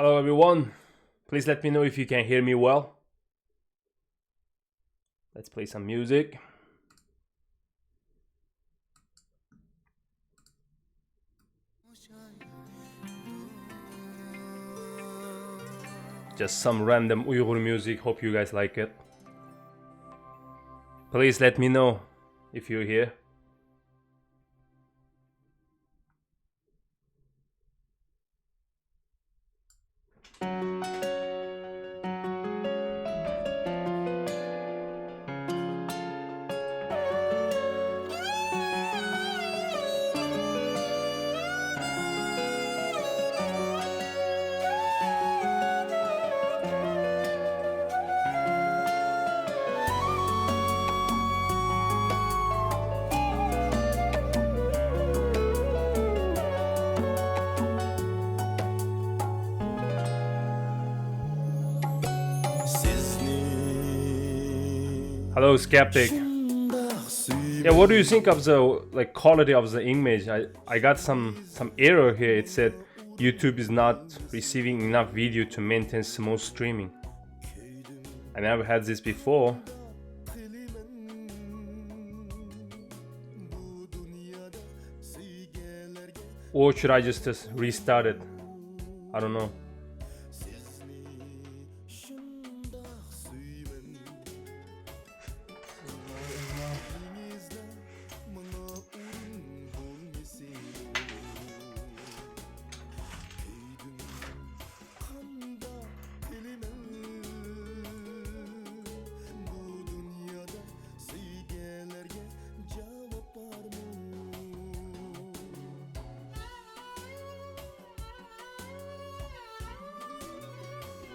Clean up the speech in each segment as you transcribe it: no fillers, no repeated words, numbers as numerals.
Hello everyone, please let me know if you can hear me well. Let's play some music. Just some random Uyghur music, hope you guys like it. Please let me know if you're here. Hello, Skeptic. Yeah, what do you think of the quality of the image? I got some error here. It said YouTube is not receiving enough video to maintain smooth streaming. I never had this before. Or should I just restart it? I don't know.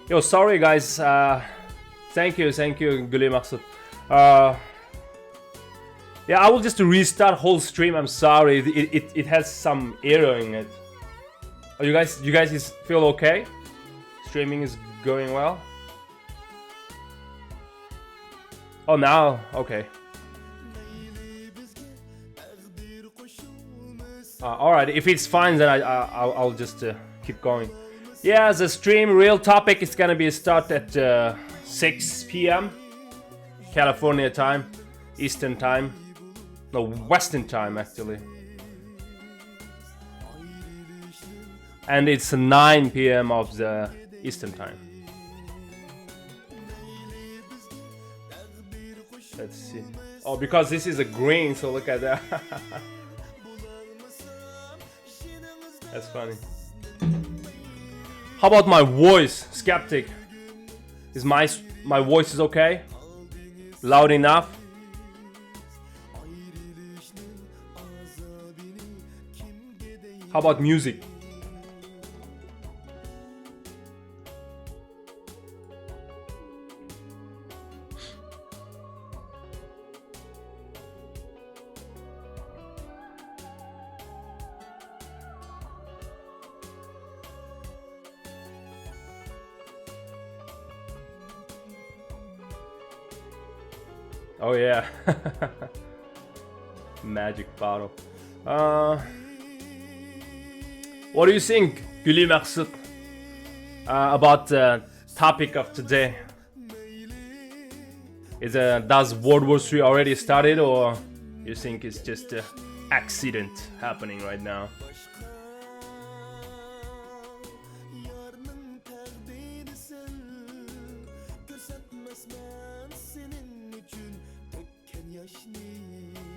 Yo, sorry guys. Thank you, WWIII. Yeah, I will just restart whole stream. I'm sorry, it has some error in it. Oh, you guys feel okay? Streaming is going well. Oh, now okay. All right, if it's fine, then I'll just keep going. Yeah, the stream real topic is gonna be start at 6 p.m. California time, Eastern time, no, Western time actually, and it's 9 p.m. of the Eastern time. Let's see. Oh, because this is a green, so look at that. That's funny. How about my voice, Skeptic? Is my voice is okay? Loud enough? How about music? Oh yeah. Magic bottle. What do you think, WWIII, about the topic of today? Does World War III already started, or you think it's just an accident happening right now?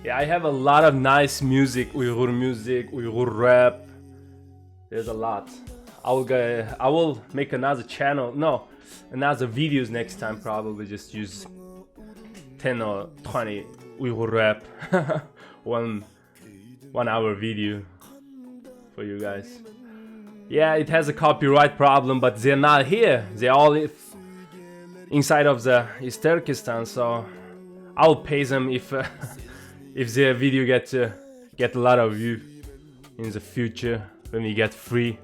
Yeah, I have a lot of nice music, Uyghur rap. There's a lot. I will make another channel. No, another videos next time. Probably just use 10 or 20 Uyghur rap. one hour video for you guys. Yeah, it has a copyright problem, but they're not here. They all live inside of the East Turkestan, so I'll pay them if their video get a lot of view in the future when we get free.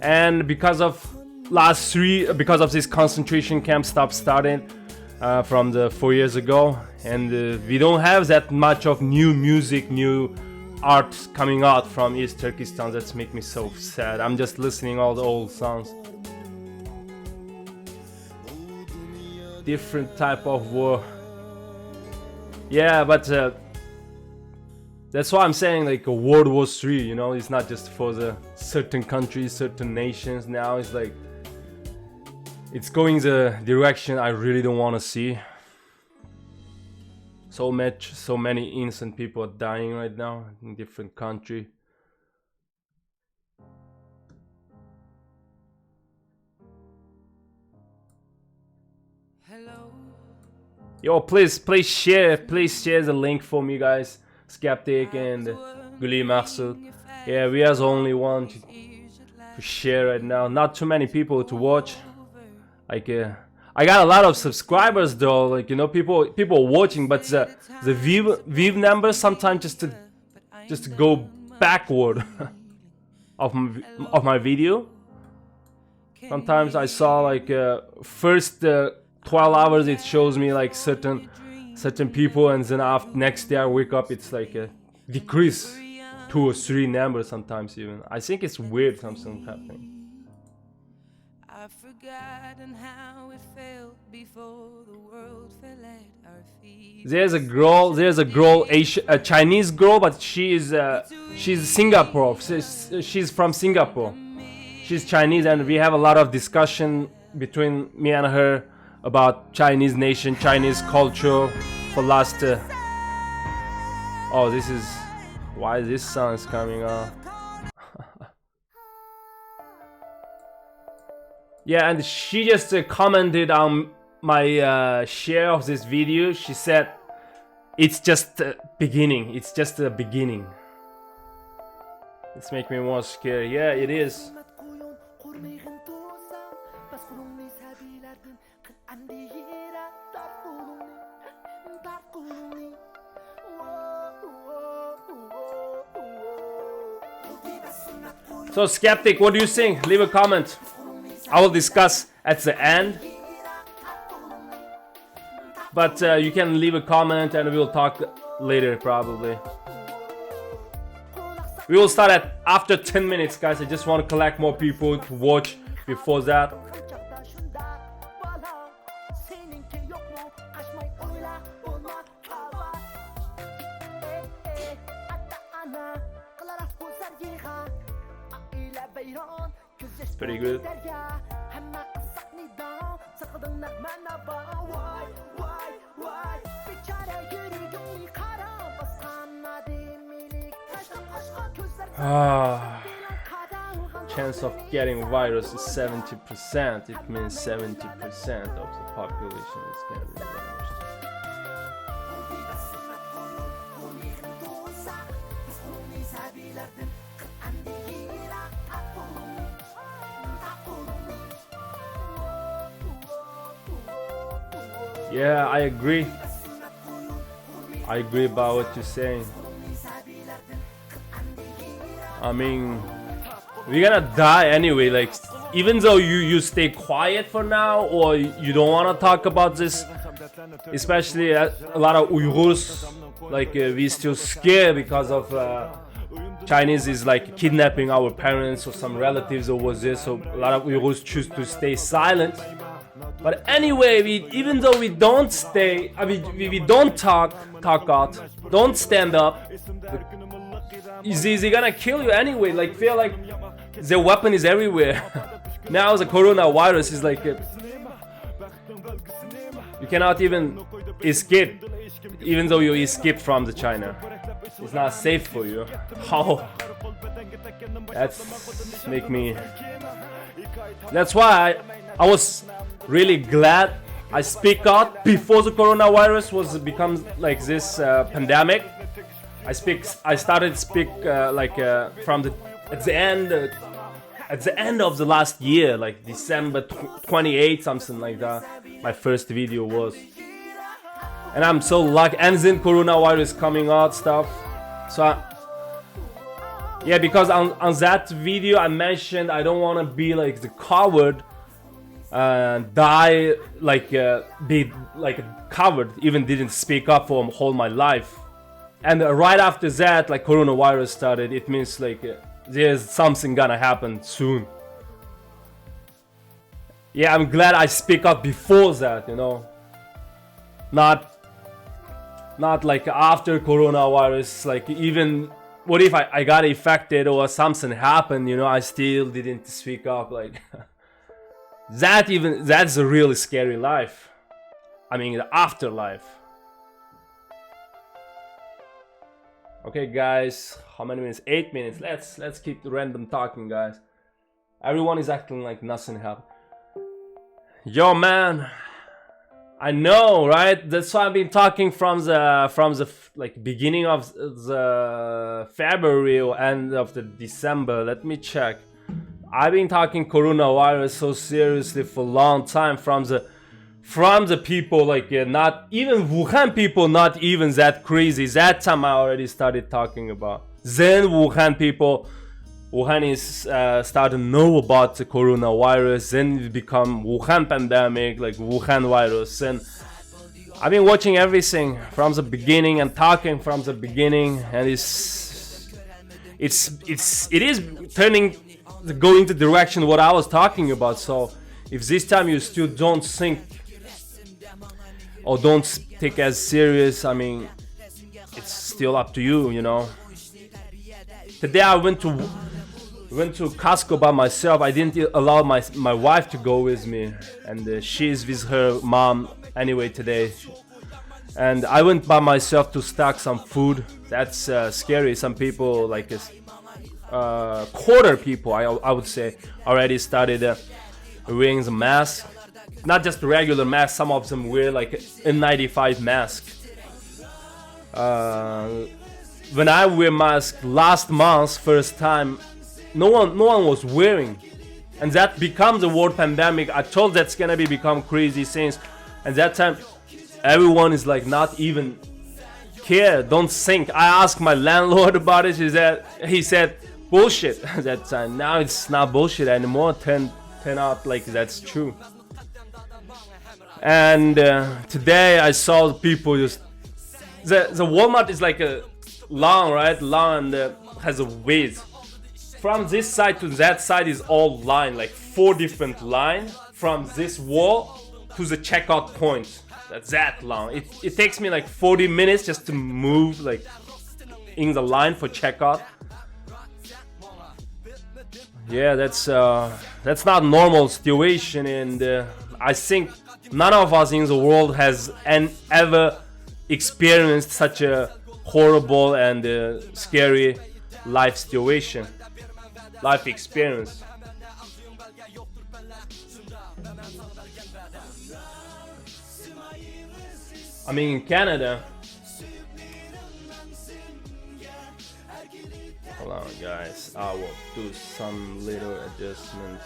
And because of this concentration camp started, from the 4 years ago, and we don't have that much of new music, new art coming out from East Turkestan. That's make me so sad. I'm just listening all the old songs. Different type of war. Yeah, but that's why I'm saying like a World War III, you know, it's not just for the certain countries, certain nations. Now it's like it's going the direction I really don't want to see. So many innocent people are dying right now in different country. Yo, please share the link for me, guys. Skeptic and Guli Maksud. Yeah, we are the only one to share right now. Not too many people to watch. Like I got a lot of subscribers though, like, you know, people watching, but the view numbers sometimes just go backward of my video. Sometimes I saw like first 12 hours it shows me like certain people, and then after next day I wake up it's like a decrease 2 or 3 numbers sometimes even. I think it's weird, something happening. I've forgotten how it felt before the world fell at our feet. There's a girl, a Chinese girl, but she's Singapore. She's from Singapore. She's Chinese, and we have a lot of discussion between me and her about Chinese nation, Chinese culture for last oh, this is why this song is coming on. Yeah, and she just commented on my share of this video. She said it's just the beginning, it's just the beginning. It's making me more scared. Yeah, it is. So Skeptic, what do you think? Leave a comment. I will discuss at the end. But you can leave a comment and we'll talk later probably. We will start at after 10 minutes, guys. I just want to collect more people to watch before that. It's pretty good. Chance of getting virus is 70%. It means 70% of the population is getting the virus. Yeah, I agree. I agree about what you're saying. I mean, we're gonna die anyway. Like, even though you stay quiet for now, or you don't want to talk about this, especially a lot of Uyghurs, like we still scared because of Chinese is like kidnapping our parents or some relatives over there. So a lot of Uyghurs choose to stay silent. But anyway, even though we don't stay, I mean, we don't talk out, don't stand up, they're gonna kill you anyway. Like, feel like the weapon is everywhere. Now the coronavirus is like you cannot even escape, even though you escaped from the China. It's not safe for you. How? That's make me. That's why I was really glad I speak out before the coronavirus was become like this pandemic. I started speak from at the end of the last year, like December 28th, something like that. My first video was, and I'm so lucky. And then coronavirus coming out stuff. So yeah, because on that video I mentioned I don't want to be like the coward. die, like be like covered, even didn't speak up for whole my life. And right after that, like coronavirus started, it means like there's something gonna happen soon. Yeah, I'm glad I speak up before that, you know, not like after coronavirus. Like, even what if I got affected or something happened, you know, I still didn't speak up. Like that's a really scary life. I mean, the afterlife. Okay, guys, how many minutes? 8 minutes. Let's keep the random talking, guys. Everyone is acting like nothing happened. Yo, man, I know, right? That's why I've been talking from the like beginning of the February or end of the December. Let me check. I've been talking coronavirus so seriously for a long time from the people, like not even Wuhan people, not even that crazy. That time I already started talking about. Then Wuhan people, Wuhan is started to know about the coronavirus. Then it become Wuhan pandemic, like Wuhan virus. And I've been watching everything from the beginning and talking from the beginning, and it is turning, going the direction what I was talking about. So if this time you still don't think or don't take as serious, I mean, it's still up to you, you know. Today I went to Costco by myself. I didn't allow my wife to go with me, and she's with her mom anyway today. And I went by myself to stock some food. That's scary. Some people, like quarter people, I would say, already started wearing the mask. Not just a regular mask. Some of them wear like N95 mask. When I wear mask last month, first time, no one was wearing, and that becomes a world pandemic. I told that's gonna become crazy things, and that time everyone is like not even care, don't think. I asked my landlord about it. He said bullshit that time. Now it's not bullshit anymore. Turn out like that's true. And today I saw people just the Walmart is like a long, right? Long, and has a width. From this side to that side is all line, like 4 different lines from this wall to the checkout point. That's that long. It takes me like 40 minutes just to move like in the line for checkout. Yeah, that's not normal situation, and I think none of us in the world has ever experienced such a horrible and scary life situation, life experience. I mean, in Canada. Hold on, guys. I will do some little adjustments.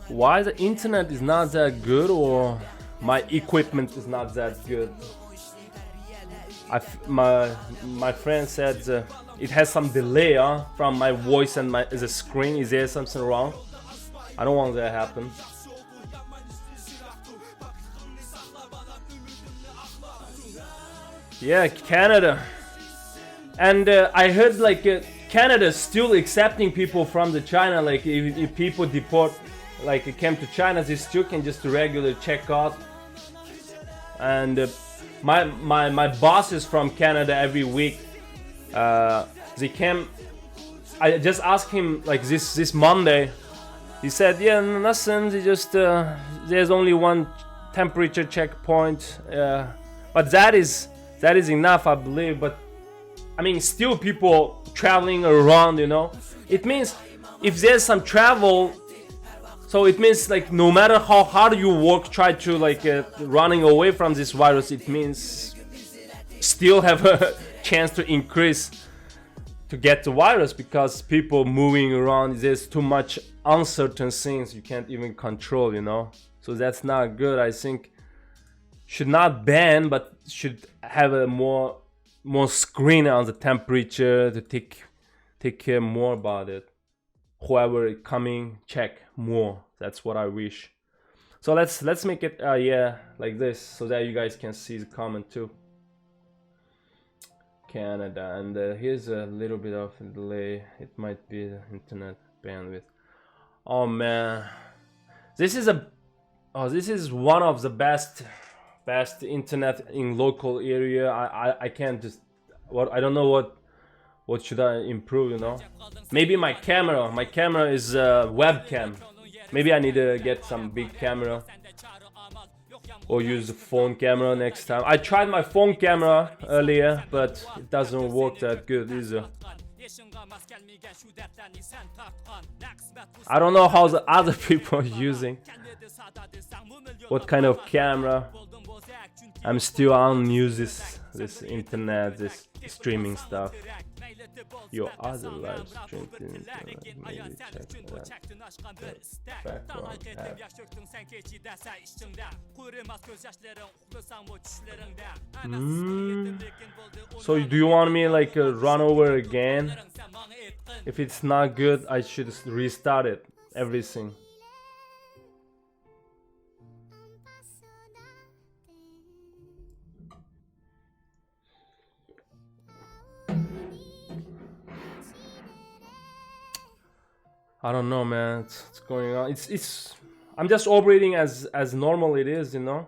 Why the internet is not that good, or my equipment is not that good? My friend said it has some delay from my voice and the screen. Is there something wrong? I don't want that to happen. Yeah, Canada. And I heard like Canada is still accepting people from the China. Like if people deport, like came to China, they still can just regular check out. And my bosses from Canada every week, they came. I just asked him like this Monday. He said, yeah, nothing. They just there's only one temperature checkpoint, but that is enough, I believe. But I mean, still people traveling around, you know. It means if there's some travel, So it means like no matter how hard you work, try to like running away from this virus, it means still have a chance to increase to get the virus, because people moving around, there's too much uncertain things you can't even control, you know. So that's not good. I think should not ban, but should have a more screen on the temperature to take care more about it. Whoever is coming, check more. That's what I wish. So let's make it yeah, like this, so that you guys can see the comment too. Canada, and here's a little bit of a delay. It might be the internet bandwidth. Oh man, this is one of the best internet in local area. I can't just I don't know what should I improve, you know. Maybe my camera is webcam. Maybe I need to get some big camera or use the phone camera next time. I tried my phone camera earlier, but it doesn't work that good either. I don't know how the other people are using, what kind of camera. I'm still on use this internet, this streaming stuff. Your other live stream didn't maybe check that background app. So do you want me like run over again? If it's not good, I should restart it, everything. I don't know, man. It's going on. It's. I'm just operating as normal it is, you know.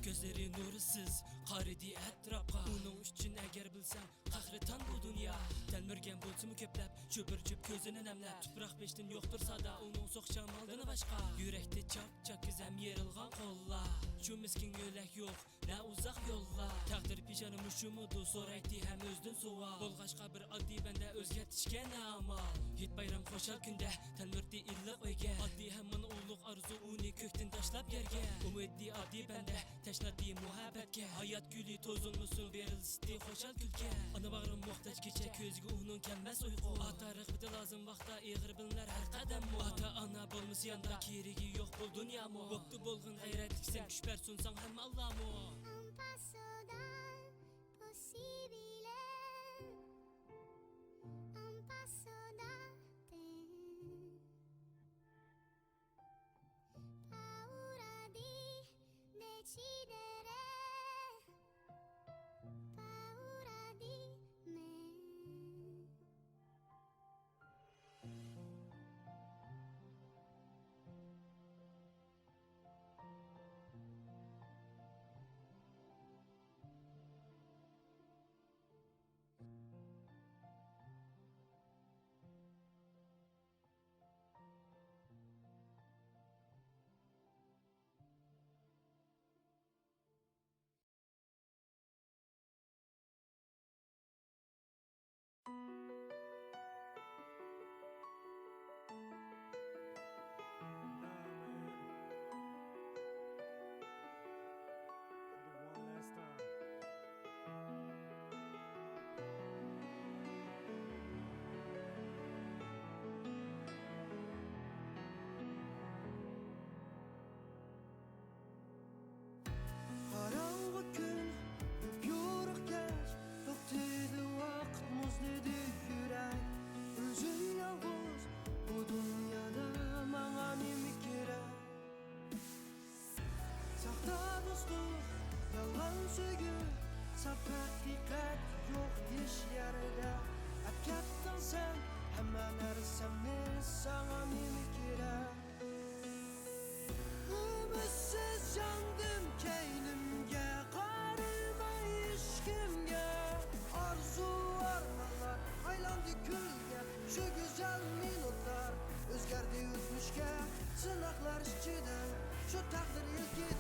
Gözleri nursuz, qaridi ətrafa. Onun üçün əgər bilsən, qahratan bu dünya. Təlmürgən bolsumu köpləb, çöpür-çöp gözünü nəmləb. Tupraq beşdin yoxdursa da, onun soxşan aldığını başqa. Yürekdə çap-çap güzəm yerilğan qolla. Şu miskin yölək yox, nə uzaq yolla. Təqdir pişanım üşümüdü, soraydı həm özdün sual. Bolğaşqa bir addi bəndə özgərtişkə nə amal. Hit bayram xoşal gündə, təlmürdi illiq öygə. Addi həmmin uluq arzu, uni kökdün daşlap yergə. Umuddi addi bəndə, təşnaddi muhabbətgə. Hayat gülü tozulmusun, berilsisti xoşal külkə. Ana bağrım muhtaç keçə, közgü onun kəlməz uyğu. Atarıq bir de lazım vaxta, eğir bilinər hər qədəm mu. Ata ana bolmuş yanda, kerigi yox bol dünya mu. Boktu bolğun qeyrət iksən, küşbər sunsan həm Allah mu.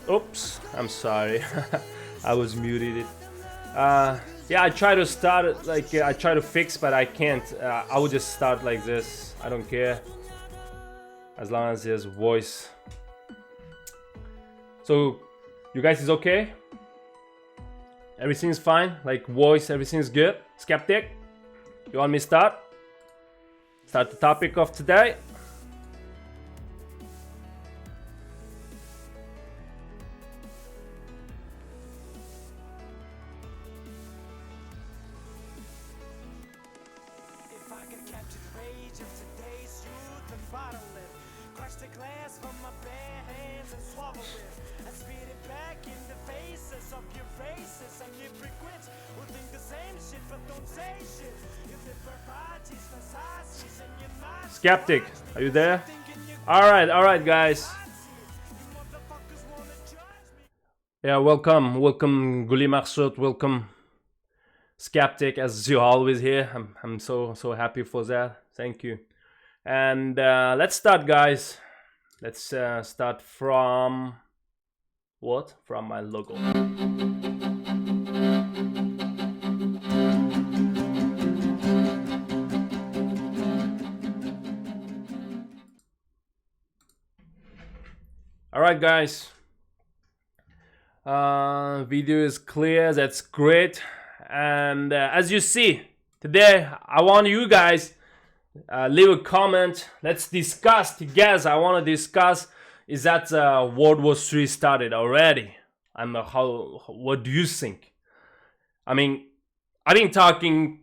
Oops, I'm sorry. I was muted it. Yeah, I try to start it like I try to fix, but I can't. I will just start like this. I don't care, as long as there's voice. So, you guys is okay? Everything's fine? Like voice, everything's good? Skeptic? You want me to start? Start the topic of today? Skeptic, are you there? Alright, guys. Yeah, welcome Guli Maksud, welcome Skeptic, as you always here. I'm so happy for that. Thank you. And let's start, guys. Let's start from what? From my logo. Alright, guys, video is clear, that's great. And as you see, today I want you guys leave a comment. Let's discuss together. I want to discuss, is that World War III started already? And what do you think? I mean, I've been talking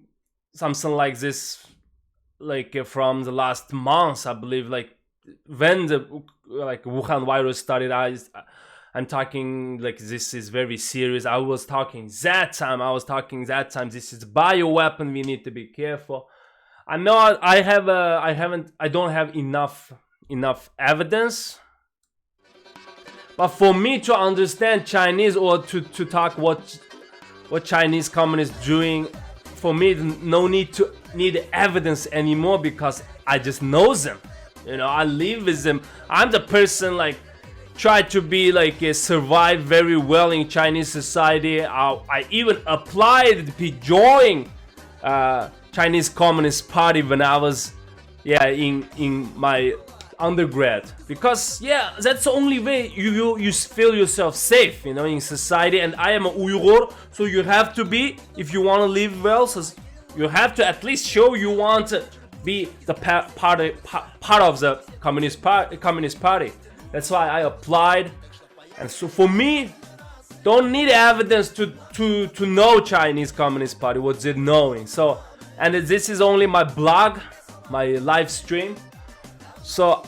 something like this like from the last month, I believe, like when the Wuhan virus started. I'm talking like this is very serious. I was talking that time. This is a bioweapon. We need to be careful. I know I don't have enough evidence. But for me to understand Chinese or to talk what Chinese communists doing, for me no need evidence anymore, because I just know them. You know, I live with them. I'm the person like try to be like survive very well in Chinese society. I even applied to join Chinese Communist Party when I was in my undergrad, because that's the only way you feel yourself safe, you know, in society. And I am a Uyghur, so you have to be, if you want to live well, so you have to at least show you want to be the part of the Communist Party. That's why I applied. And so for me, don't need evidence to know Chinese Communist Party, what they're knowing. So, and this is only my blog, my live stream. So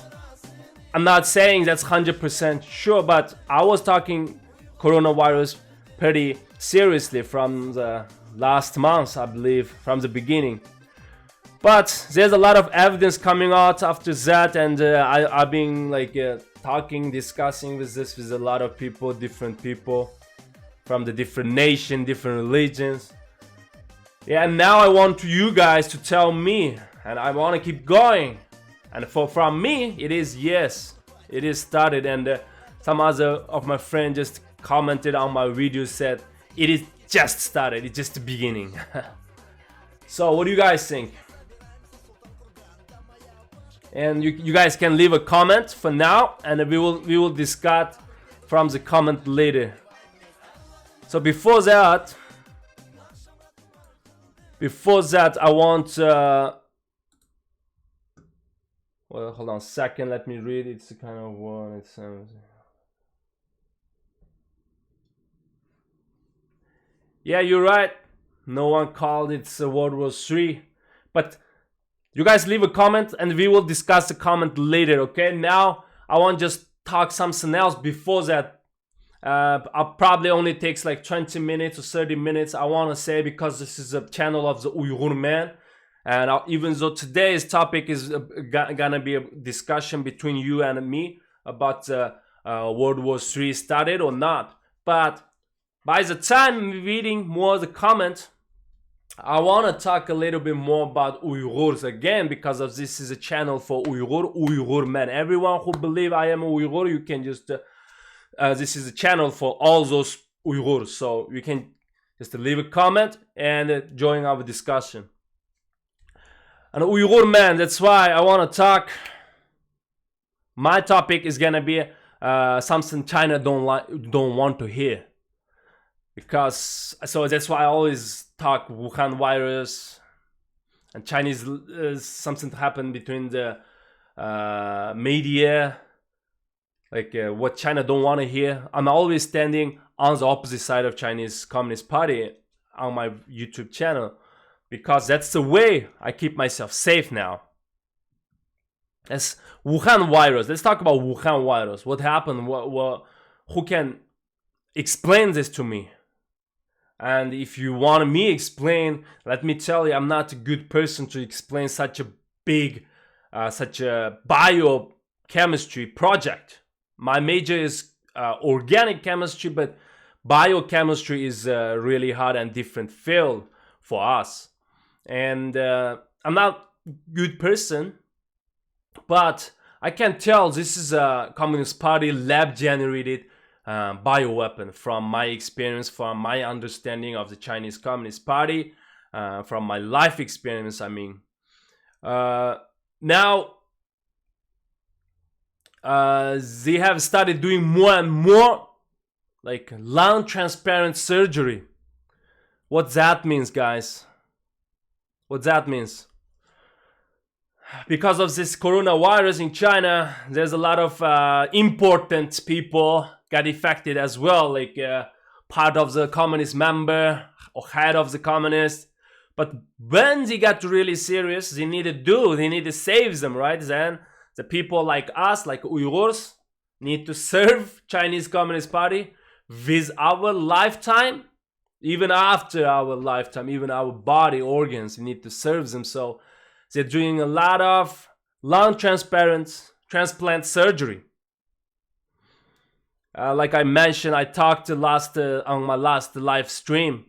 I'm not saying that's 100% sure, but I was talking coronavirus pretty seriously from the last month, I believe, from the beginning. But there's a lot of evidence coming out after that, and I've been like discussing with a lot of people, different people from the different nations, different religions. Yeah, and now I want you guys to tell me, and I want to keep going. And from me, it is yes, it is started. And some other of my friends just commented on my video, said it is just started, it's just the beginning. So what do you guys think? And you guys can leave a comment for now, and we will discuss from the comment later. So before that I want well, hold on a second, let me read. It's a kind of one. It's yeah, you're right. No one called it World War III, but you guys leave a comment and we will discuss the comment later, okay? Now I want to just talk something else before that. Probably only takes like 20 minutes or 30 minutes. I want to say, because this is a channel of the Uyghurman, and even though today's topic is gonna be a discussion between you and me about World War III started or not, but by the time I'm reading more of the comment, I want to talk a little bit more about Uyghurs again, because of this is a channel for Uyghur men. Everyone who believe I am a Uyghur, you can just this is a channel for all those Uyghurs, so you can just leave a comment and join our discussion. And Uyghur man, that's why I want to talk. My topic is gonna be something China don't want to hear, because so that's why I always talk Wuhan virus and Chinese. Something happened between the media, like what China don't want to hear. I'm always standing on the opposite side of Chinese Communist Party on my YouTube channel, because that's the way I keep myself safe now. As Wuhan virus, let's talk about Wuhan virus. What happened? Who can explain this to me? And if you want me explain, let me tell you, I'm not a good person to explain such a big, such a biochemistry project. My major is organic chemistry, but biochemistry is a really hard and different field for us. And I'm not a good person, but I can tell this is a Communist Party lab-generated bioweapon, from my experience, from my understanding of the Chinese Communist Party, from my life experience. I mean, now they have started doing more and more like lung transparent surgery. What that means, guys? What that means? Because of this coronavirus in China, there's a lot of important people got affected as well, like part of the communist member or head of the communist. But when they got really serious, they need to save them, right? Then the people like us, like Uyghurs, need to serve Chinese Communist Party with our lifetime, even after our lifetime, even our body organs, we need to serve them. So they're doing a lot of lung transplant surgery. Like I mentioned, I talked on my last live stream.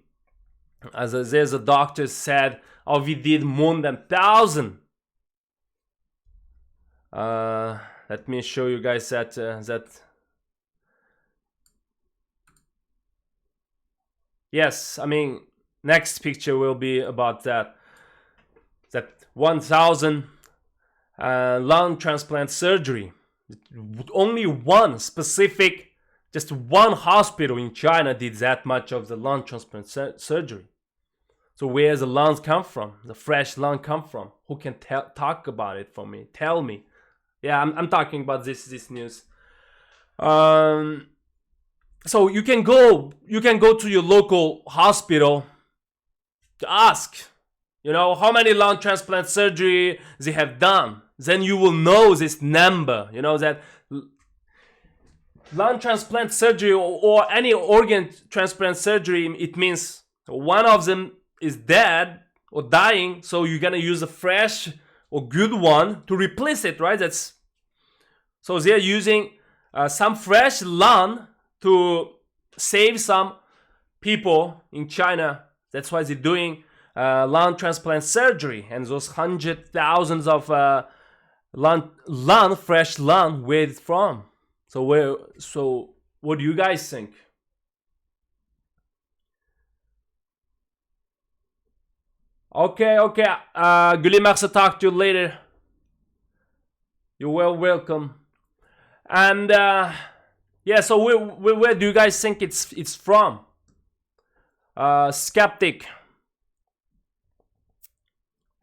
There's a doctor said, oh, we did more than 1,000. Let me show you guys that. Yes, I mean, next picture will be about that. That 1,000 lung transplant surgery. Only one specific, just one hospital in China did that much of the lung transplant surgery. So where does the lungs come from? The fresh lung come from? Who can talk about it for me? Tell me. Yeah, I'm talking about this news. So you can go to your local hospital to ask, how many lung transplant surgery they have done. Then you will know this number, that lung transplant surgery or any organ transplant surgery, it means one of them is dead or dying, so you're gonna use a fresh or good one to replace it, right? So they're using some fresh lung to save some people in China. That's why they're doing lung transplant surgery, and those hundreds, thousands of fresh lung, where it's from. So what do you guys think? Okay. Guli Max, talk to you later. You're welcome. And yeah, so where do you guys think it's from? Skeptic.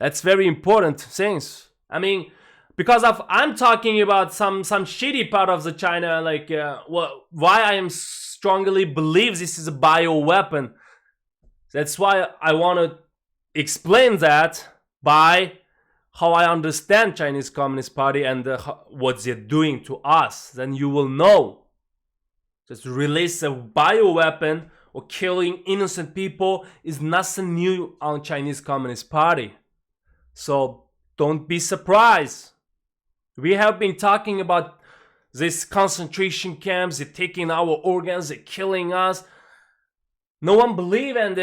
That's very important things. I mean, because I'm talking about some shitty part of the China, like why I am strongly believe this is a bioweapon. That's why I want to explain that by how I understand Chinese Communist Party and what they're doing to us. Then you will know. Just release a bioweapon or killing innocent people is nothing new on Chinese Communist Party. So don't be surprised. We have been talking about these concentration camps, they're taking our organs, they're killing us. No one believe, and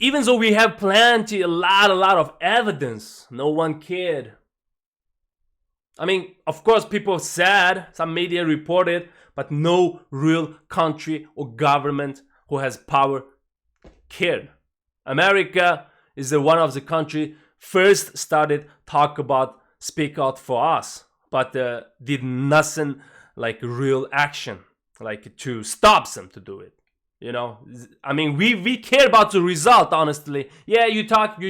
even though we have a lot of evidence, no one cared. I mean, of course, people said, some media reported, but no real country or government who has power cared. America is one of the country first started speak out for us, but did nothing like real action, like to stop them to do it. You know, I mean, we care about the result, honestly. Yeah, you talk,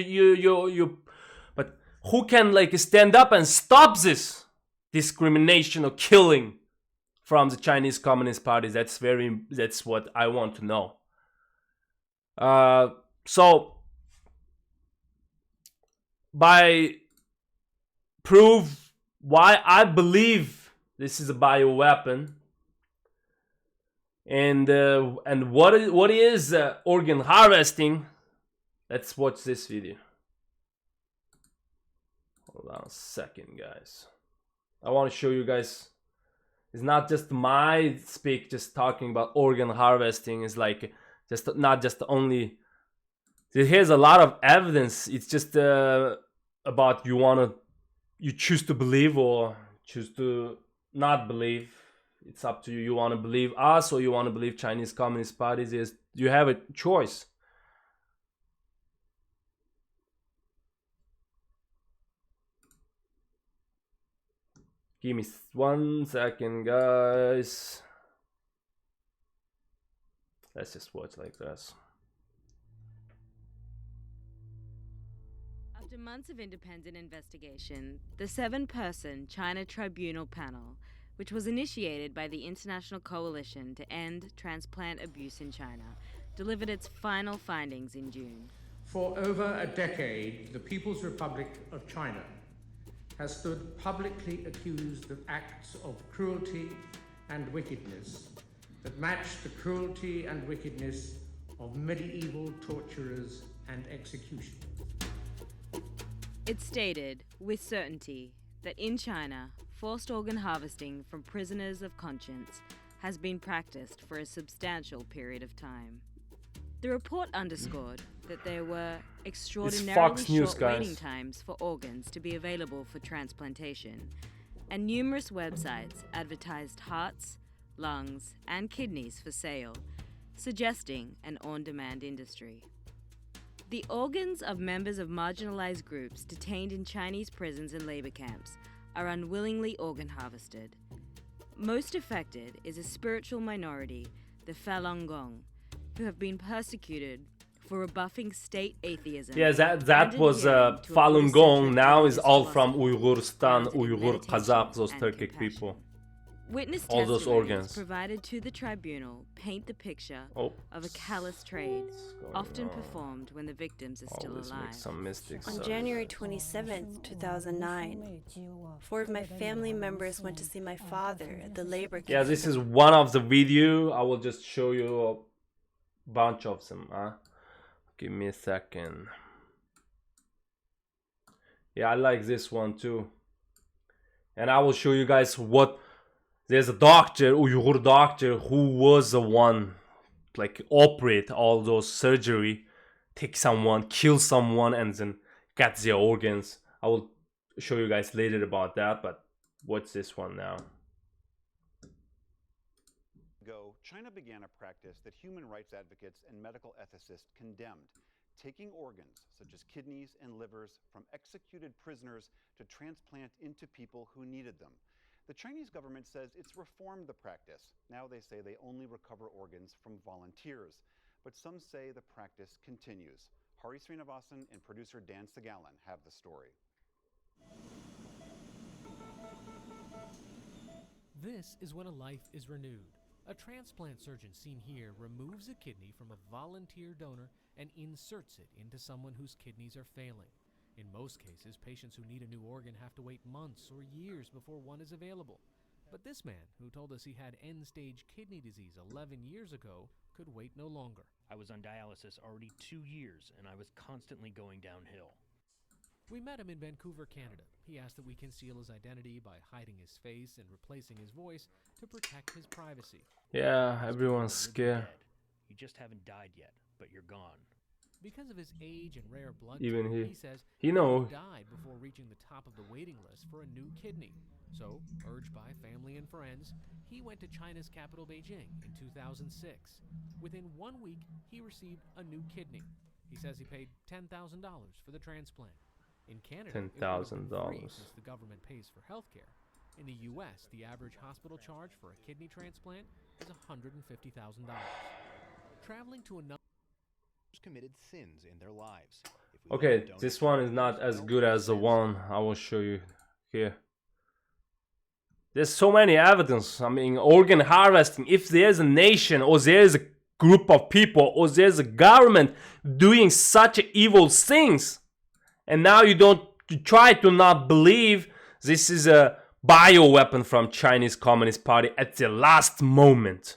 but who can like stand up and stop this discrimination or killing from the Chinese Communist Party? That's what I want to know. So by prove why I believe this is a bioweapon, and what is organ harvesting, let's watch this video. Hold on a second, guys. I want to show you guys, it's not just my speak just talking about organ harvesting. It's like just not just only, here's a lot of evidence. It's just about you choose to believe or choose to not believe. It's up to you. You want to believe us or you want to believe Chinese Communist Party. You have a choice. Give me 1 second, guys. Let's just watch like this. After months of independent investigation, the 7-person China Tribunal panel, which was initiated by the International Coalition to End Transplant Abuse in China, delivered its final findings in June. For over a decade, the People's Republic of China has stood publicly accused of acts of cruelty and wickedness that match the cruelty and wickedness of medieval torturers and executioners. It stated, with certainty, that in China, forced organ harvesting from prisoners of conscience has been practiced for a substantial period of time. The report underscored that there were extraordinarily short waiting times for organs to be available for transplantation, and numerous websites advertised hearts, lungs, and kidneys for sale, suggesting an on-demand industry. The organs of members of marginalized groups detained in Chinese prisons and labor camps are unwillingly organ harvested. Most affected is a spiritual minority, the Falun Gong, who have been persecuted for rebuffing state atheism. Yeah, that was Falun Gong. Now is all from Uyghurstan, Uyghur, Kazakh, those Turkic people. Witness all those organs provided to the tribunal paint the picture of a callous trade, often performed when the victims are still alive. On January 27, 2009, 4 of my family members went to see my father at the labor camp. Yeah, this is one of the video. I will just show you a bunch of them. Give me a second. Yeah, I like this one too. And I will show you guys what. There's a doctor, Uyghur doctor, who was the one like operate all those surgery, take someone, kill someone, and then get their organs. I will show you guys later about that, but what's this one now? China began a practice that human rights advocates and medical ethicists condemned, taking organs such as kidneys and livers from executed prisoners to transplant into people who needed them. The Chinese government says it's reformed the practice. Now they say they only recover organs from volunteers, but some say the practice continues. Hari Srinivasan and producer Dan Segalan have the story. This is when a life is renewed. A transplant surgeon seen here removes a kidney from a volunteer donor and inserts it into someone whose kidneys are failing. In most cases, patients who need a new organ have to wait months or years before one is available. But this man, who told us he had end-stage kidney disease 11 years ago, could wait no longer. I was on dialysis already 2 years, and I was constantly going downhill. We met him in Vancouver, Canada. He asked that we conceal his identity by hiding his face and replacing his voice to protect his privacy. Yeah, everyone's scared. Dead. You just haven't died yet, but you're gone. Because of his age and rare blood Even type, he- he says he know. died before reaching the top of the waiting list for a new kidney. So, urged by family and friends, he went to China's capital, Beijing, in 2006. Within 1 week, he received a new kidney. He says he paid $10,000 for the transplant. In Canada, it would have been free $10,000. since the government pays for healthcare. In the U.S., the average hospital charge for a kidney transplant is $150,000. Traveling to another committed sins in their lives. If we Okay, let them this donate one is not as good as the one I will show you here. There's so many evidence. I mean, organ harvesting. If there's a nation or there's a group of people or there's a government doing such evil things, and now you try to not believe this is a bioweapon from Chinese Communist Party at the last moment.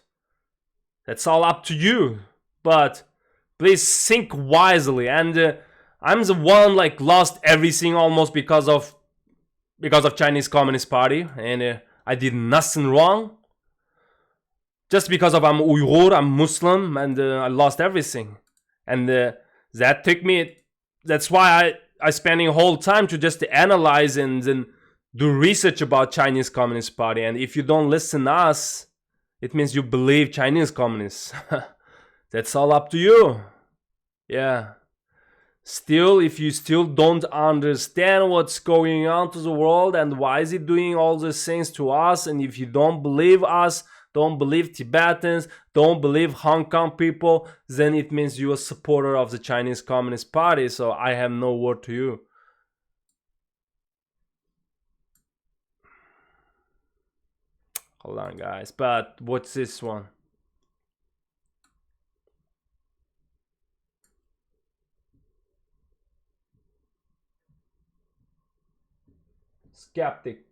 That's all up to you. But please think wisely. And I'm the one like lost everything almost because of Chinese Communist Party, and I did nothing wrong. Just because of I'm Uyghur, I'm Muslim, and I lost everything. And that took me. That's why I spending a whole time to just analyze and do research about Chinese Communist Party. And if you don't listen to us, it means you believe Chinese communists. That's all up to you. Yeah. Still, if you still don't understand what's going on to the world and why is it doing all these things to us, and if you don't believe us, don't believe Tibetans, don't believe Hong Kong people, then it means you're a supporter of the Chinese Communist Party. So I have no word to you. Hold on, guys. But what's this one? Skeptic.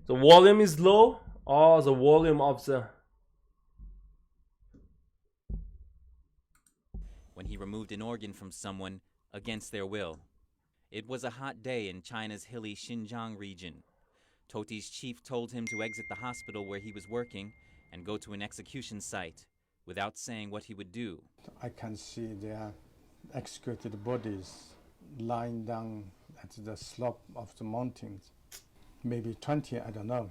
The volume is low, or the volume of the... When he removed an organ from someone against their will. It was a hot day in China's hilly Xinjiang region. Toti's chief told him to exit the hospital where he was working and go to an execution site without saying what he would do. I can see their executed bodies lying down at the slope of the mountains. Maybe 20, I don't know.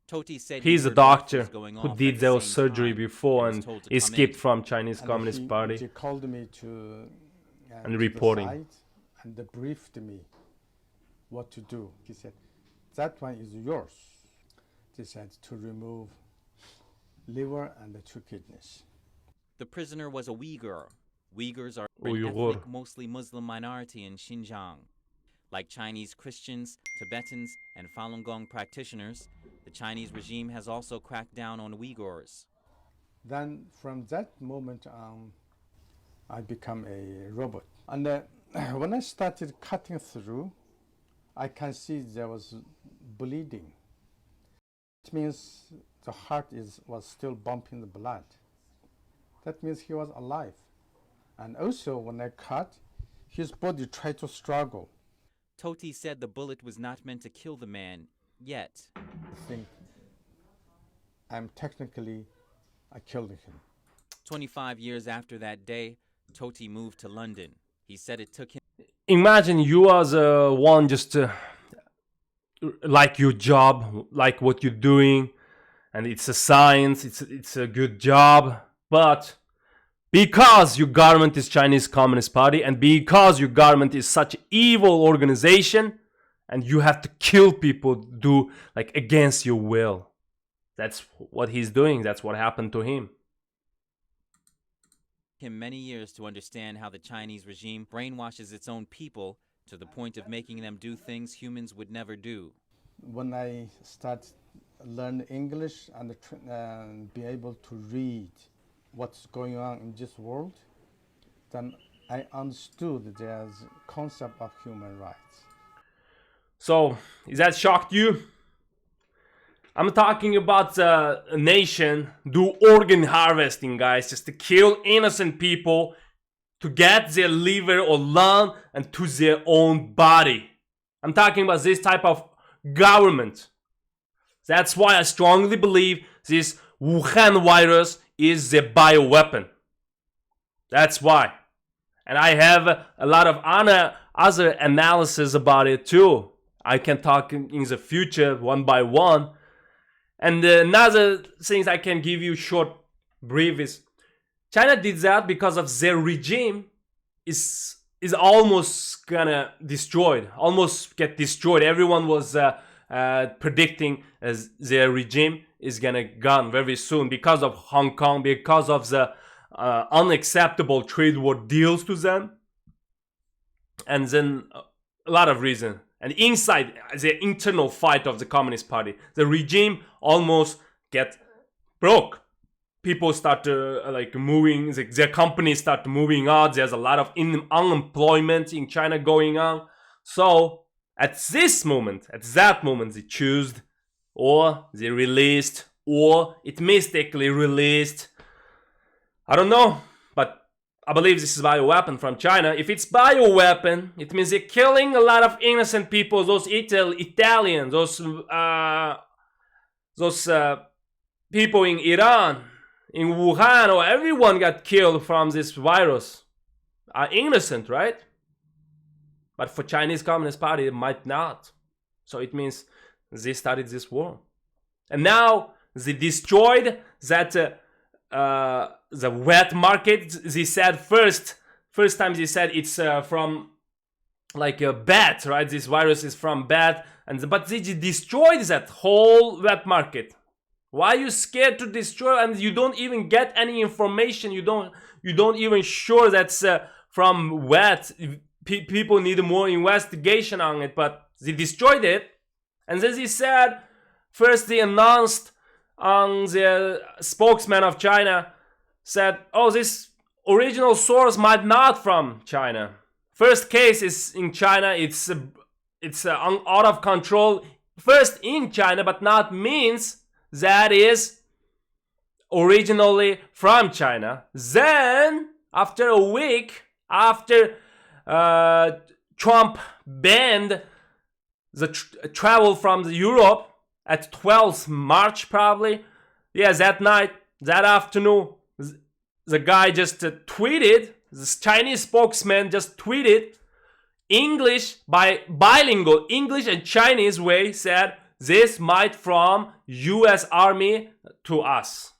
Toti said he's a doctor who did those surgery before and escaped from Chinese Communist Party. He called me to and reporting. The site and briefed me what to do. He said, that one is yours. They said to remove liver and the 2 kidneys. The prisoner was a Uyghur. Uyghurs are an Uyghur. ethnic, mostly Muslim minority in Xinjiang. Like Chinese Christians, Tibetans, and Falun Gong practitioners, the Chinese regime has also cracked down on Uyghurs. Then from that moment on, I become a robot. And when I started cutting through, I can see there was bleeding. It means the heart was still pumping the blood. That means he was alive. And also when I cut, his body tried to struggle. Toti said the bullet was not meant to kill the man, yet. I think I killed him. 25 years after that day, Toti moved to London. He said it took him. Imagine you are the one just like your job, like what you're doing, and it's a science, it's a good job, but because your government is Chinese Communist Party and because your government is such evil organization and you have to kill people do like against your will. That's what he's doing. That's what happened to him. Him many years to understand how the Chinese regime brainwashes its own people to the point of making them do things humans would never do. When I start learn English and be able to read what's going on in this world, then I understood there's concept of human rights. So, is that shocked you? I'm talking about a nation do organ harvesting, guys, just to kill innocent people to get their liver or lung and to their own body. I'm talking about this type of government. That's why I strongly believe this Wuhan virus is the bioweapon. That's why. And I have a lot of other analysis about it too. I can talk in the future one by one. And another thing I can give you short brief is China did that because of their regime is almost gonna destroyed, almost get destroyed. Everyone was predicting as their regime is gonna gone very soon because of Hong Kong, because of the unacceptable trade war deals to them, and then a lot of reasons. And inside the internal fight of the Communist Party, the regime almost get broke. People start moving, their companies start moving out. There's a lot of unemployment in China going on. So at that moment, they choose, or they released, or it mistakenly released. I don't know, but I believe this is bioweapon from China. If it's bioweapon, it means they're killing a lot of innocent people. Those Italians, those people in Iran, in Wuhan, or everyone got killed from this virus. Are innocent, right? But for Chinese Communist Party, it might not. So it means they started this war, and now they destroyed that. The wet market. They said first time they said it's from like a bat, right? This virus is from bat, but they destroyed that whole wet market. Why are you scared to destroy? And you don't even get any information. You don't even sure that's from wet. People need more investigation on it, but they destroyed it. And then they said first they announced on the spokesman of China said, oh, this original source might not from China. First case is in China. It's out of control. First in China, but not means that is originally from China. Then after a week, after Trump banned the travel from Europe, at 12th March probably. Yeah, that night, that afternoon, the guy just tweeted, this Chinese spokesman just tweeted, English, by bilingual English and Chinese way, said, this might from US Army to us.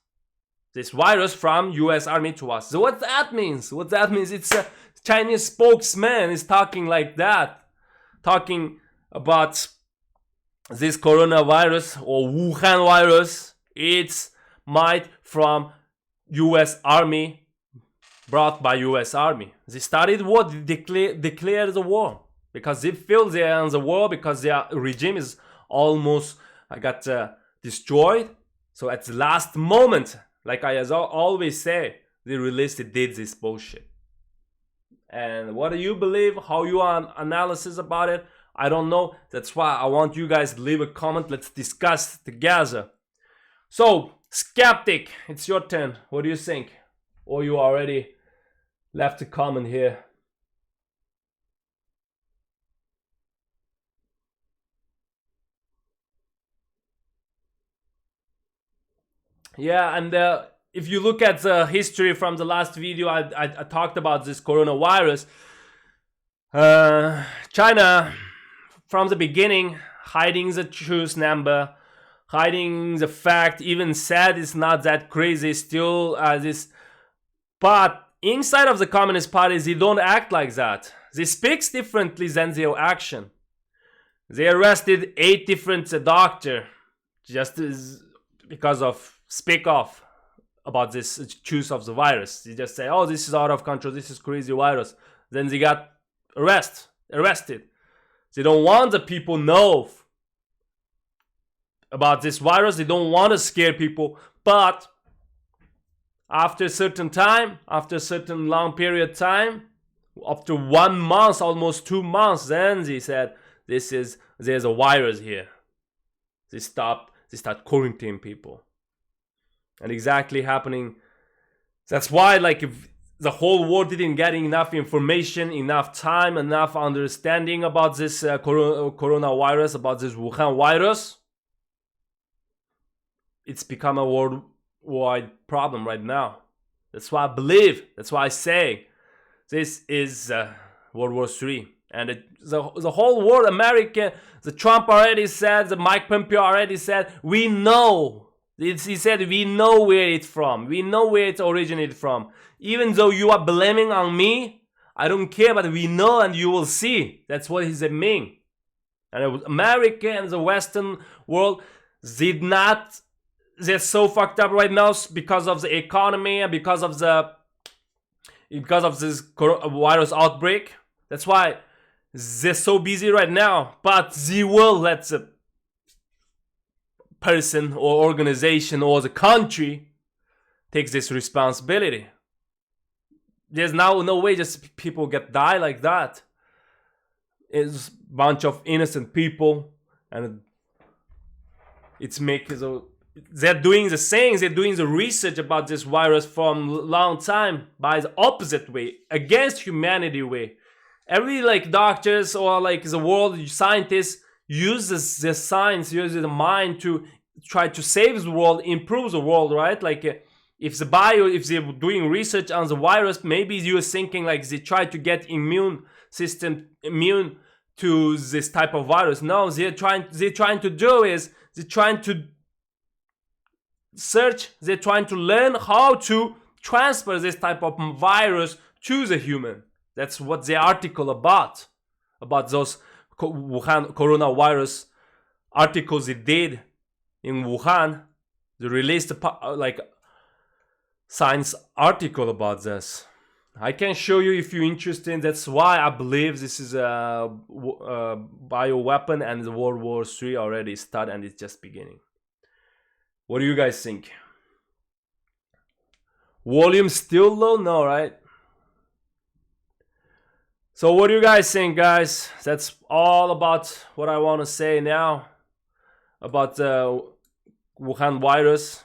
This virus from US Army to us. So what that means? What that means, it's a Chinese spokesman is talking like that. Talking about this coronavirus or Wuhan virus, it's might from US Army, brought by US Army. They started war, they declared the war because they feel they are in the war because their regime is almost got destroyed. So at the last moment, like I always say, they did this bullshit. And what do you believe? How you analysis about it? I don't know. That's why I want you guys to leave a comment. Let's discuss together. So, skeptic, it's your turn. What do you think? Or you already left a comment here? Yeah, and if you look at the history from the last video, I talked about this coronavirus. China, from the beginning, hiding the truth number, hiding the fact, even said it's not that crazy, still this. But inside of the Communist Party, they don't act like that. They speak differently than their action. They arrested 8 different doctors just because of speak off about this truth of the virus. They just say, oh, this is out of control, this is crazy virus. Then they got arrested. They don't want the people know about this virus. They don't want to scare people. But after a certain time, after a certain long period of time, after 1 month, almost 2 months, then they said, there's a virus here. They They start quarantining people. And exactly happening. That's why, like, if the whole world didn't get enough information, enough time, enough understanding about this coronavirus, about this Wuhan virus, it's become a worldwide problem right now. That's why I believe, that's why I say, this is World War III. And the whole world, America, the Trump already said, the Mike Pompeo already said, we know. He said, we know where it's from. We know where it originated from. Even though you are blaming on me, I don't care, but we know and you will see. That's what he said mean. And America and the Western world did not, they're so fucked up right now because of the economy and because of this virus outbreak. That's why they're so busy right now, but they will let the person or organization or the country take this responsibility. There's now no way just people die like that. It's a bunch of innocent people, and it's making they're doing the things, they're doing the research about this virus from a long time by the opposite way, against humanity way. Every like doctors or like the world scientists uses the science, uses the mind to try to save the world, improve the world, right? Like if they're doing research on the virus, maybe you're thinking like they try to get immune system immune to this type of virus. No, they're trying to do is they're trying to search, they're trying to learn how to transfer this type of virus to the human. That's what the article about those Wuhan coronavirus articles they did in Wuhan. They released like science article about this. I can show you if you're interested. That's why I believe this is a bioweapon and the World War III already started and it's just beginning. What do you guys think? Volume still low? No, right? So what do you guys think, guys? That's all about what I want to say now about the Wuhan virus.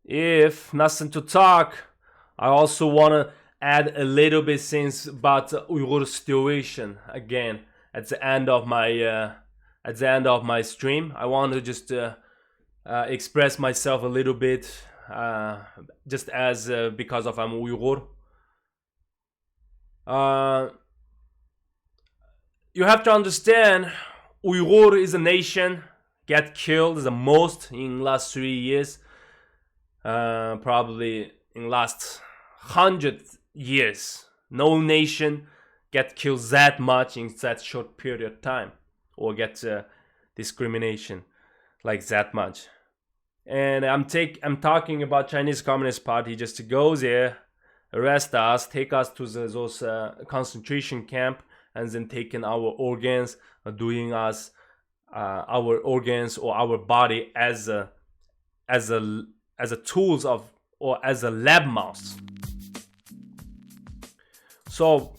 If nothing to talk, I also want to add a little bit things about the Uyghur situation again. At the end of my stream, I want to just express myself a little bit, just as because of I'm Uyghur. You have to understand, Uyghur is a nation get killed the most in last 3 years, probably in last 100 years. No nation get killed that much in that short period of time, or get discrimination like that much. And I'm talking about Chinese Communist Party just to go there, arrest us, take us to those concentration camp, and then taking our organs, doing us our organs or our body as a tools of, or as a lab mouse. So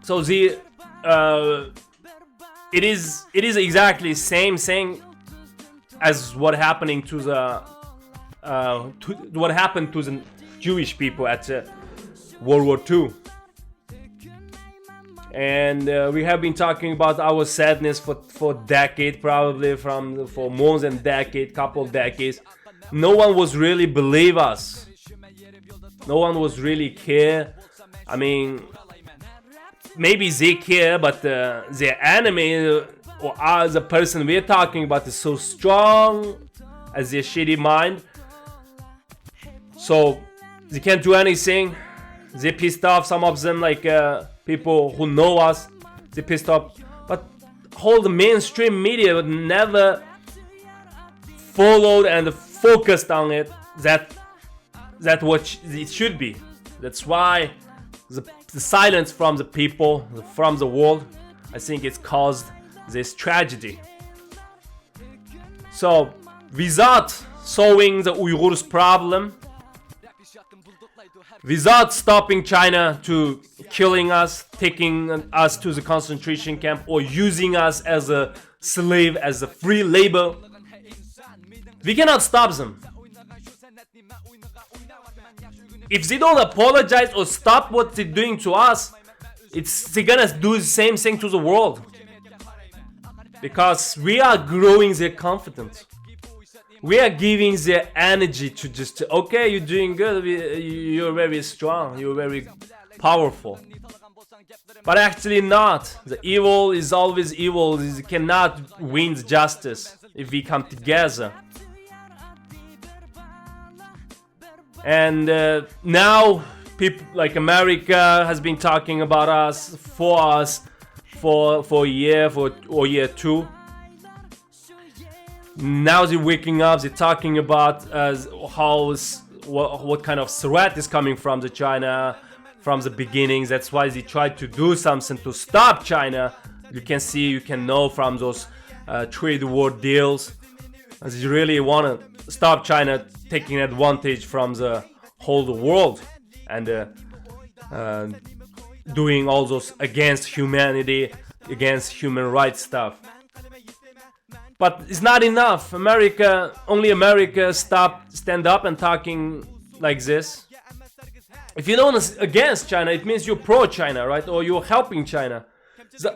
the it is exactly same thing as what happening to the what happened to the Jewish people at World War II. And we have been talking about our sadness for decades, probably for more than decade, couple decades. No one was really believe us. No one was really care. I mean, maybe they care, but their enemy or the person we're talking about is so strong as their shitty mind. So they can't do anything. They pissed off, some of them, like people who know us, they pissed off. But whole the mainstream media would never followed and focused on it. That what it should be. That's why the silence from the people, from the world, I think it's caused this tragedy. So without solving the Uyghurs problem without stopping China to killing us, taking us to the concentration camp, or using us as a slave, as a free labor. We cannot stop them. If they don't apologize or stop what they're doing to us, they're gonna do the same thing to the world. Because we are growing their confidence. We are giving their energy to just, okay, you're doing good, you're very strong, you're very powerful. But actually not. The evil is always evil. It cannot win justice if we come together. And now people like America has been talking about us for a year, or year two. Now they're waking up, they're talking about what kind of threat is coming from the China from the beginnings. That's why they tried to do something to stop China. You can know from those trade war deals. They really want to stop China taking advantage from the whole world and doing all those against humanity, against human rights stuff. But it's not enough. Only America stand up and talking like this. If you don't against China, it means you're pro-China, right? Or you're helping China.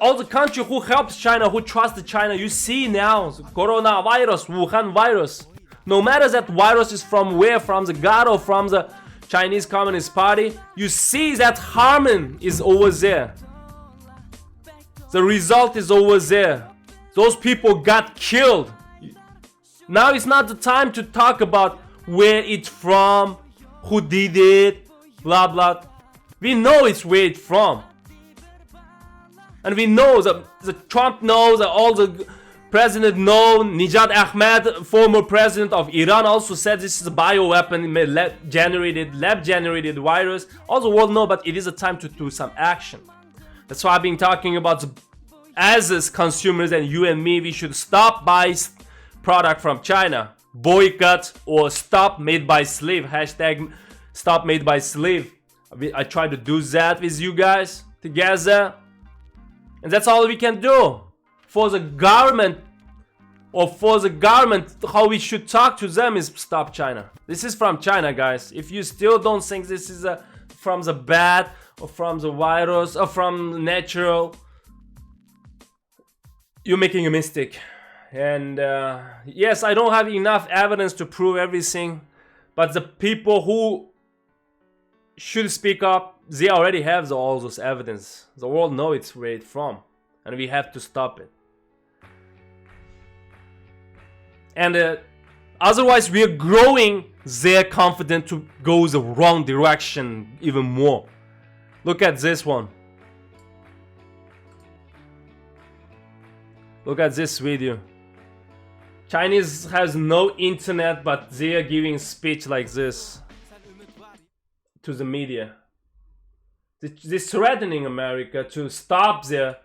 All the country who helps China, who trusts China, you see now, the coronavirus, Wuhan virus. No matter that virus is from where, from the God or from the Chinese Communist Party, you see that harming is over there. The result is over there. Those people got killed. Now it's not the time to talk about where it's from, who did it, blah blah. We know it's where it's from. And we know that Trump knows, that all the president know, Nijat Ahmed, former president of Iran, also said this is a bioweapon, lab-generated virus. All the world know, but it is a time to do some action. That's why I've been talking about as consumers, and you and me, we should stop buy product from China. Boycott or stop made by slave. Hashtag stop made by slave. I try to do that with you guys together. And that's all we can do. For the government, how we should talk to them is stop China. This is from China, guys. If you still don't think this is from the bad, or from the virus, or from natural, you're making a mistake. And yes, I don't have enough evidence to prove everything, but the people who should speak up, they already have all those evidence. The world knows it's where it's from, and we have to stop it. And otherwise, we are growing their confidence to go the wrong direction even more. Look at this one. Look at this video. Chinese has no internet, but they are giving speech like this to the media. They're threatening America to stop their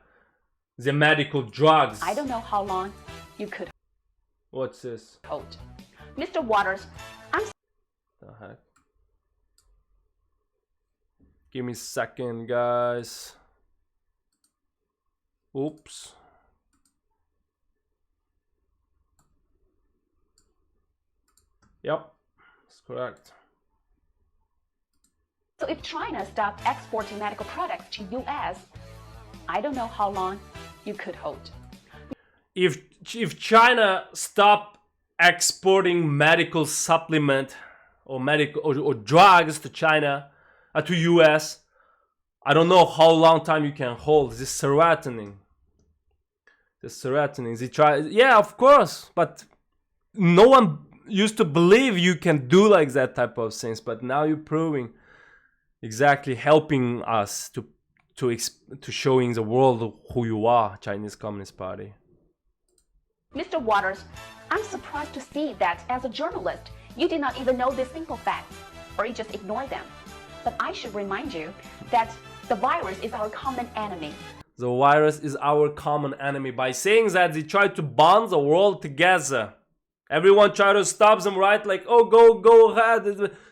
medical drugs. I don't know how long you could What's this? hold. Mr. Waters, I'm The heck? Give me a second, guys. Oops. Yep, that's correct. So if China stopped exporting medical products to US, I don't know how long you could hold. If China stopped exporting medical supplement or drugs to China, to US, I don't know how long time you can hold. This threatening. They try, yeah, of course, but no one used to believe you can do like that type of things, but now you're proving, exactly helping us to showing the world who you are, Chinese Communist Party. Mr. Waters, I'm surprised to see that as a journalist, you did not even know these simple facts, or you just ignore them. But I should remind you that the virus is our common enemy. The virus is our common enemy. By saying that, they try to bond the world together. Everyone try to stop them, right? Like, oh, go ahead.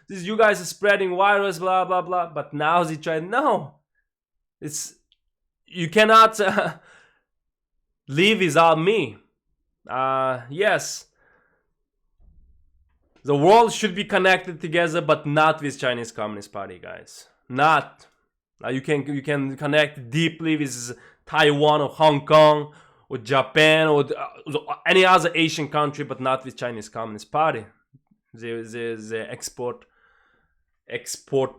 This you guys are spreading virus, blah blah blah. But now they try. No, it's you cannot live without me. Yes, the world should be connected together, but not with Chinese Communist Party, guys. Not. You can connect deeply with Taiwan or Hong Kong or Japan or any other Asian country, but not with Chinese Communist Party. They export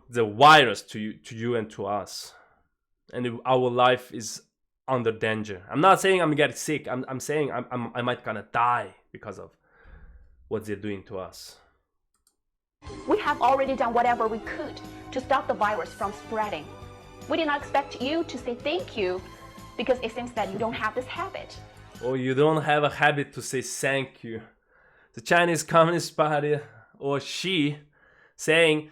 the virus to you and to us, and our life is under danger. I'm not saying I'm gonna get sick. I'm saying I might gonna die because of what they're doing to us. We have already done whatever we could to stop the virus from spreading. We did not expect you to say thank you because it seems that you don't have this habit. Or you don't have a habit to say thank you. The Chinese Communist Party or Xi saying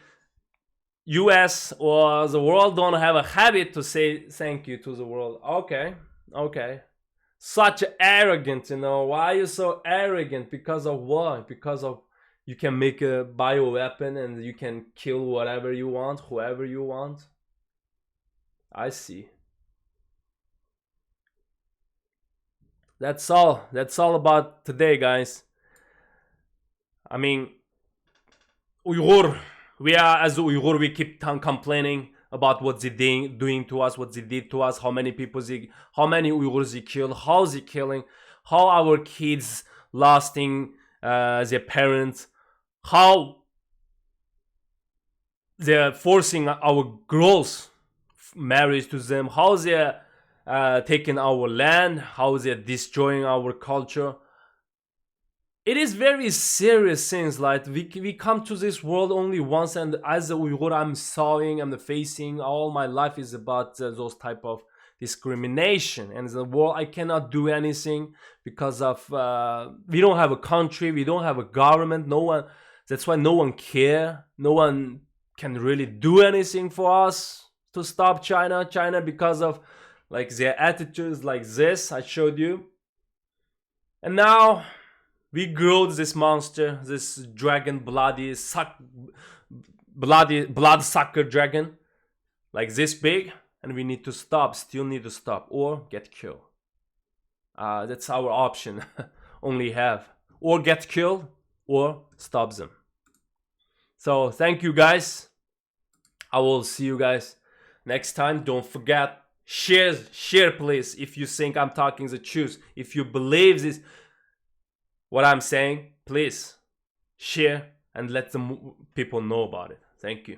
US or the world don't have a habit to say thank you to the world. Okay. Such arrogant, you know. Why are you so arrogant? Because of what? Because of you can make a bioweapon and you can kill whatever you want, whoever you want. I see. That's all about today, guys. I mean, Uyghur, we are as Uyghur, we keep complaining about what they doing to us, what they did to us, how many Uyghurs they killed, how they killing, how our kids losing their parents, how they're forcing our girls marriage to them, how they're taking our land, how they're destroying our culture. It is very serious things. Like we come to this world only once, and as a Uyghur, I'm facing all my life is about those type of discrimination. And the world, I cannot do anything because of we don't have a country, we don't have a government. No one. That's why no one care. No one can really do anything for us to stop China because of like their attitudes like this I showed you. And now we grow this monster, this dragon, blood sucker dragon, like this big, and we need to stop, still need to stop, or get killed. That's our option, only have, or get killed, or stop them. So thank you guys. I will see you guys next time. Don't forget, share please if you think I'm talking the truth. If you believe this, what I'm saying, please share and let the people know about it. Thank you.